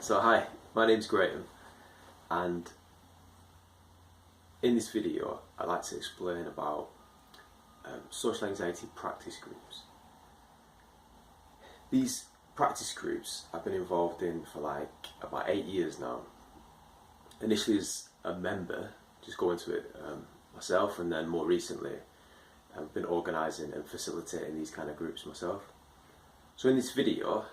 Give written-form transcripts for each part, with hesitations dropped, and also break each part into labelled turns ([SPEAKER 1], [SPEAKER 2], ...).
[SPEAKER 1] So hi, my name's Graham, and in this video I'd like to explain about social anxiety practice groups. These practice groups I've been involved in for like about 8 years now. Initially as a member, just going to it myself, and then more recently I've been organising and facilitating these kind of groups myself. So in this video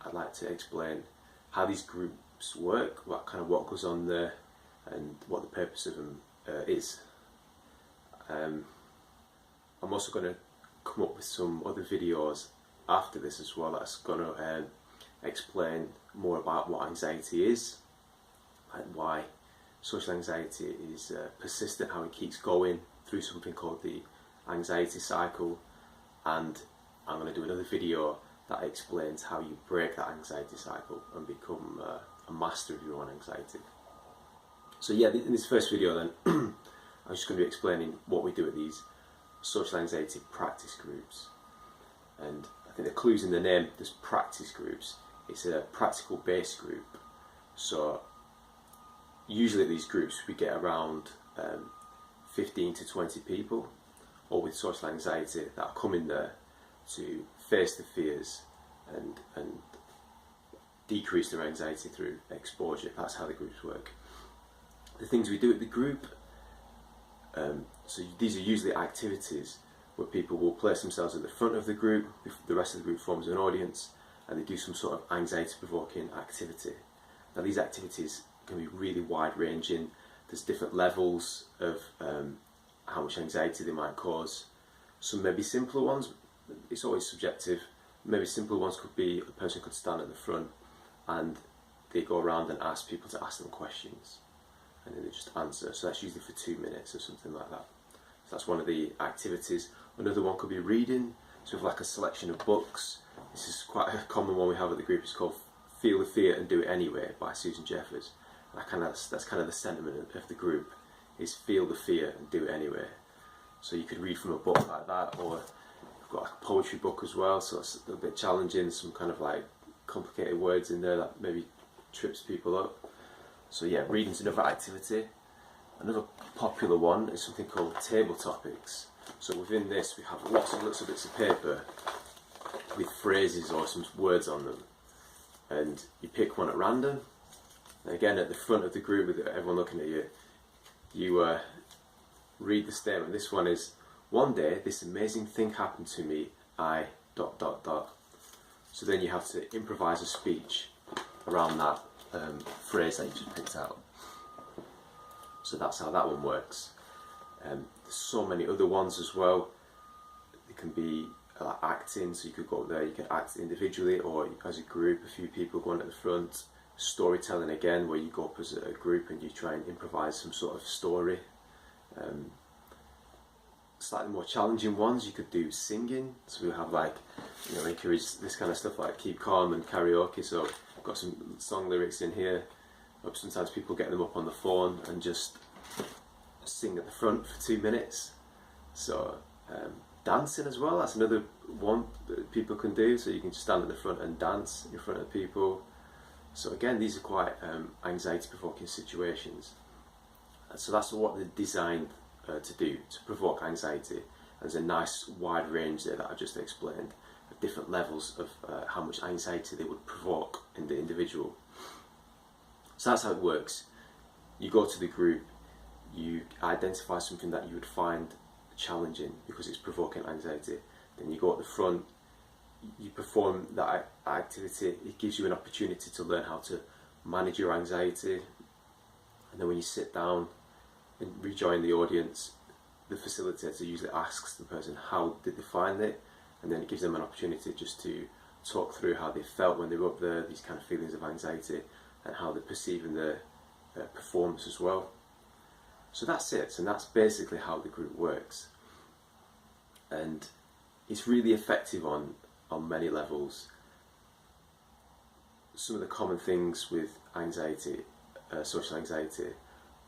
[SPEAKER 1] I'd like to explain how these groups work, what goes on there, and what the purpose of them is. I'm also going to come up with some other videos after this as well that's going to explain more about what anxiety is, and why social anxiety is persistent, how it keeps going through something called the anxiety cycle, and I'm going to do another video that explains how you break that anxiety cycle and become a master of your own anxiety. So yeah, in this first video then, I'm just going to be explaining what we do at these social anxiety practice groups. And I think the clue's in the name, there's practice groups. It's a practical based group. So usually at these groups we get around 15 to 20 people, all with social anxiety, that are coming there to face the fears and decrease their anxiety through exposure. That's how the groups work. The things we do at the group, so these are usually activities where people will place themselves at the front of the group, the rest of the group forms an audience, and they do some sort of anxiety provoking activity. Now these activities can be really wide ranging. There's different levels of how much anxiety they might cause. Some maybe simpler ones, it's always subjective. Maybe simpler ones could be a person could stand at the front and they go around and ask people to ask them questions, and then they just answer. So that's usually for 2 minutes or something like that. So that's one of the activities. Another one could be reading, so like a selection of books. This is quite a common one we have at the group. It's called Feel the Fear and Do It Anyway by Susan Jeffers. And that's kind of the sentiment of the group, is feel the fear and do it anyway. So you could read from a book like that, or you've got a poetry book as well, so it's a bit challenging, some kind of like complicated words in there that maybe trips people up. So yeah, reading's another activity. Another popular one is something called table topics. So within this we have lots of little bits of paper with phrases or some words on them, and you pick one at random. And again, at the front of the group with everyone looking at you, you read the statement. This one is, one day this amazing thing happened to me, I ... So then you have to improvise a speech around that phrase that you just picked out. So that's how that one works. There's so many other ones as well. It can be acting, so you could go up there, you can act individually or as a group, a few people going at the front. Storytelling again, where you go up as a group and you try and improvise some sort of story. Slightly more challenging ones, you could do singing. So we'll have encourage this kind of stuff like keep calm and karaoke. So I've got some song lyrics in here. Sometimes people get them up on the phone and just sing at the front for 2 minutes. So dancing as well, that's another one that people can do. So you can just stand at the front and dance in front of people. So again, these are quite anxiety provoking situations. So that's what they're designed to do, to provoke anxiety. There's a nice wide range there that I just explained of different levels of how much anxiety they would provoke in the individual. So that's how it works. You go to the group, you identify something that you would find challenging because it's provoking anxiety. Then you go at the front, you perform that activity. It gives you an opportunity to learn how to manage your anxiety. And then when you sit down and rejoin the audience, the facilitator usually asks the person how did they find it, and then it gives them an opportunity just to talk through how they felt when they were up there, these kind of feelings of anxiety, and how they're perceiving their performance as well. So that's it, and that's basically how the group works. And it's really effective on many levels. Some of the common things with anxiety, social anxiety,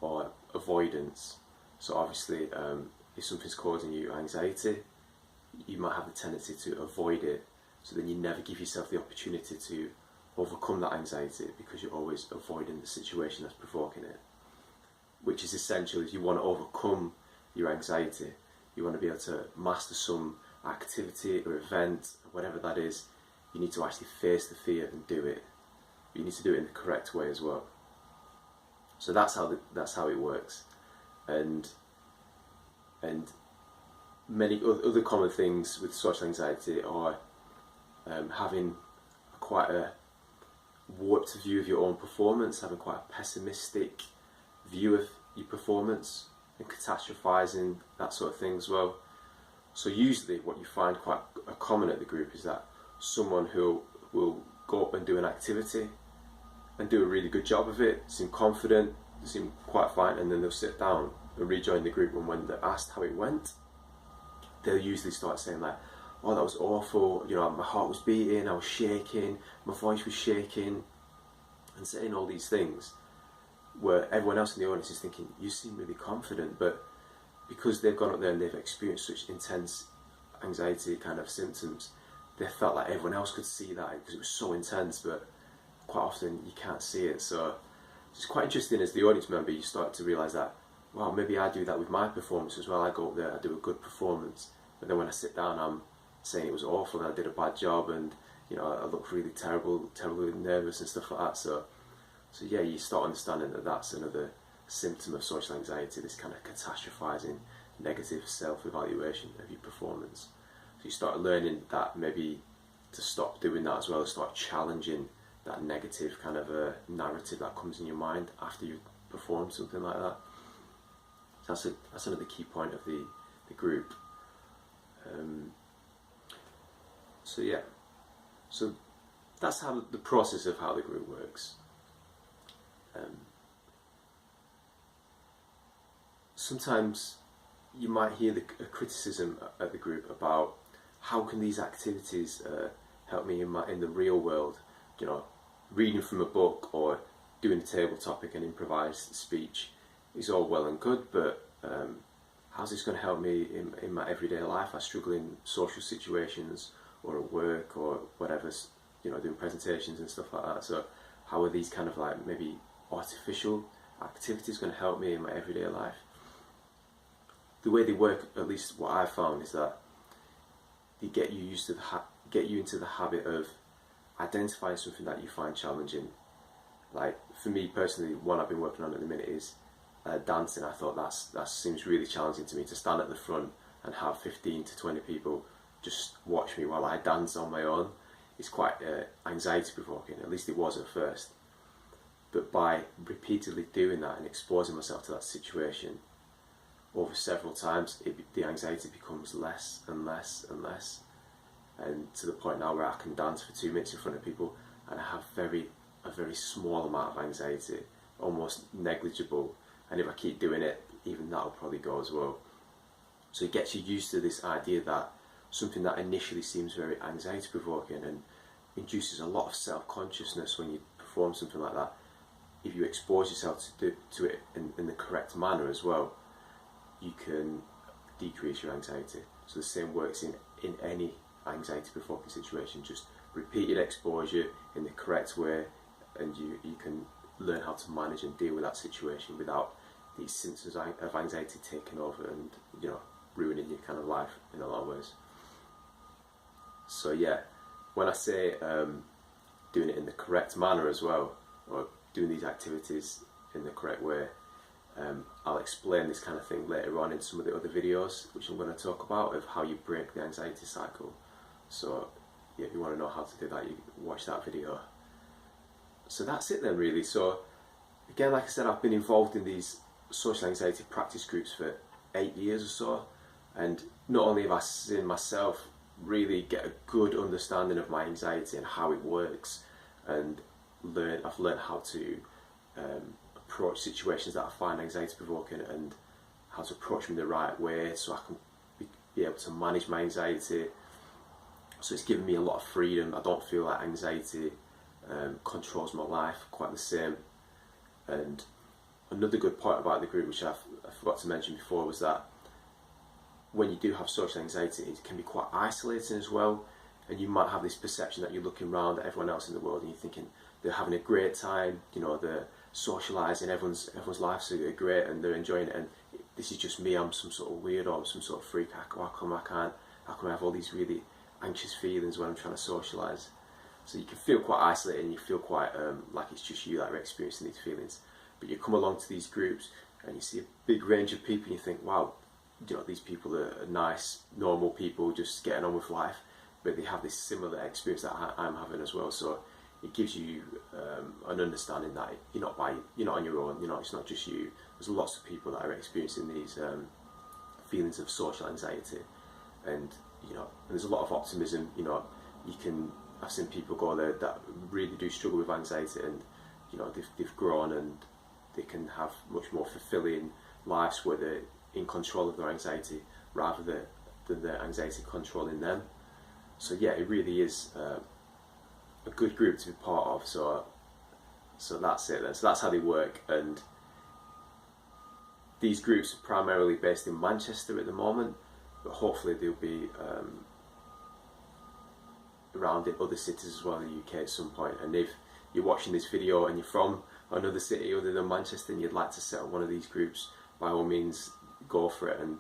[SPEAKER 1] are avoidance. So obviously, if something's causing you anxiety, you might have the tendency to avoid it, so then you never give yourself the opportunity to overcome that anxiety because you're always avoiding the situation that's provoking it. Which is essential. If you want to overcome your anxiety, you want to be able to master some activity or event, whatever that is, you need to actually face the fear and do it. But you need to do it in the correct way as well. So that's how it works. And many other common things with social anxiety are having quite a warped view of your own performance, having quite a pessimistic view of your performance, and catastrophizing, that sort of thing as well. So usually what you find quite common at the group is that someone who will go up and do an activity and do a really good job of it, seem confident, seem quite fine, and then they'll sit down and rejoin the group, and when they're asked how it went, they'll usually start saying like, oh, that was awful, you know, my heart was beating, I was shaking, my voice was shaking, and saying all these things where everyone else in the audience is thinking, you seem really confident, but because they've gone up there and they've experienced such intense anxiety kind of symptoms, they felt like everyone else could see that because it was so intense, but quite often you can't see it. So it's quite interesting as the audience member, you start to realise that, wow, maybe I do that with my performance as well. I go up there, I do a good performance, but then when I sit down, I'm saying it was awful and I did a bad job, and you know, I look really terribly nervous and stuff like that. So yeah, you start understanding that that's another symptom of social anxiety, this kind of catastrophizing, negative self-evaluation of your performance. So you start learning that maybe to stop doing that as well, start challenging that negative kind of narrative that comes in your mind after you've performed something like that. So that's another key point of the group. So yeah, so that's how the process of how the group works. Sometimes you might hear a criticism at the group about how can these activities help me in the real world. You know, reading from a book or doing a table topic and improvised speech is all well and good, but how's this going to help me in my everyday life? I struggle in social situations or at work or whatever, you know, doing presentations and stuff like that. So how are these kind of like maybe artificial activities going to help me in my everyday life? The way they work, at least what I found, is that they get you used to get you into the habit of identifying something that you find challenging. Like for me personally, one I've been working on at the minute is dancing. I thought that seems really challenging to me, to stand at the front and have 15 to 20 people just watch me while I dance on my own. It's quite anxiety provoking, at least it was at first. But by repeatedly doing that and exposing myself to that situation over several times, the anxiety becomes less and less and less, and to the point now where I can dance for 2 minutes in front of people and I have a very small amount of anxiety, almost negligible, and if I keep doing it, even that will probably go as well. So it gets you used to this idea that something that initially seems very anxiety provoking and induces a lot of self-consciousness when you perform something like that, if you expose yourself to it in the correct manner as well, you can decrease your anxiety. So the same works in any anxiety provoking situation. Just repeated exposure in the correct way, and you can learn how to manage and deal with that situation without these symptoms of anxiety taking over and, you know, ruining your kind of life in a lot of ways. So yeah, when I say doing it in the correct manner as well, or doing these activities in the correct way, I'll explain this kind of thing later on in some of the other videos which I'm going to talk about, of how you break the anxiety cycle. So yeah, if you want to know how to do that, you can watch that video. So that's it then really. So again, like I said, I've been involved in these social anxiety practice groups for 8 years or so, and not only have I seen myself really get a good understanding of my anxiety and how it works, and I've learned how to approach situations that I find anxiety provoking and how to approach them the right way so I can be able to manage my anxiety. So it's given me a lot of freedom. I don't feel like anxiety controls my life quite the same. And another good point about the group, which I forgot to mention before, was that when you do have social anxiety, it can be quite isolating as well, and you might have this perception that you're looking around at everyone else in the world and you're thinking they're having a great time, you know, they're socialising, everyone's lives are great and they're enjoying it, and this is just me, I'm some sort of weirdo, I'm some sort of freak, how come I have all these really anxious feelings when I'm trying to socialise? So you can feel quite isolated and you feel quite like it's just you that are experiencing these feelings. But you come along to these groups and you see a big range of people and you think, wow, you know, these people are nice, normal people just getting on with life, but they have this similar experience that I'm having as well. So it gives you an understanding that you're not on your own. You know, it's not just you. There's lots of people that are experiencing these feelings of social anxiety, and you know, and there's a lot of optimism. You know, I've seen people go there that really do struggle with anxiety, and you know, they've grown and they can have much more fulfilling lives where they're in control of their anxiety rather than their anxiety controlling them. So yeah, it really is a good group to be part of. So that's it then. So that's how they work, and these groups are primarily based in Manchester at the moment, but hopefully they'll be around in other cities as well in the UK at some point. And if you're watching this video and you're from another city other than Manchester and you'd like to set up one of these groups, by all means go for it, and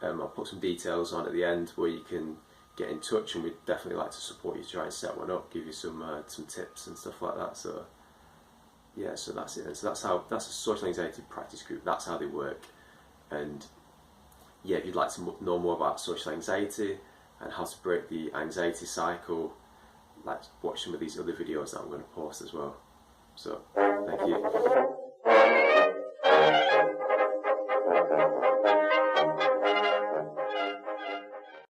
[SPEAKER 1] I'll put some details on at the end where you can get in touch, and we'd definitely like to support you to try and set one up, give you some tips and stuff like that. So yeah, so that's it. And so that's a social anxiety practice group. That's how they work. And yeah, if you'd like to know more about social anxiety and how to break the anxiety cycle, like watch some of these other videos that I'm going to post as well. So thank you.